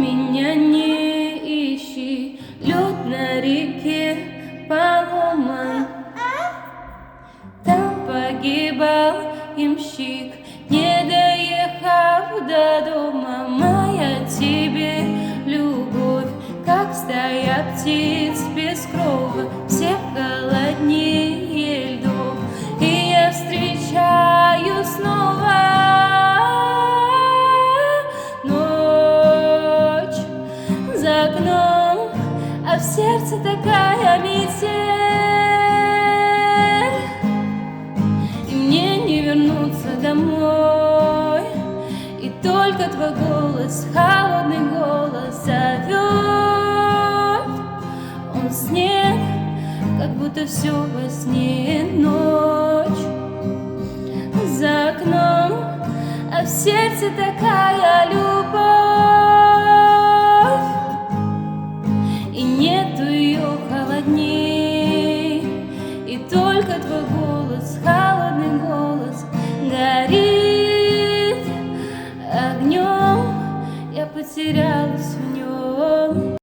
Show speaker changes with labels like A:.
A: меня не ищи, лед на реке поломан. Там погибал ямщик, не доехав до дома. Моя тебе любовь, как стая птиц без крова, всех голоднее льдов. И я встречаю снова ночь за окном, а в сердце такая метель, и мне не вернуться домой. И только твой голос, холодный голос, зовет. Он снег, как будто все во сне. Ночь за окном, а в сердце такая любовь, и нету ее холодней. И только твой голос, холодный голос, горит огнем. Я потерялась в нем.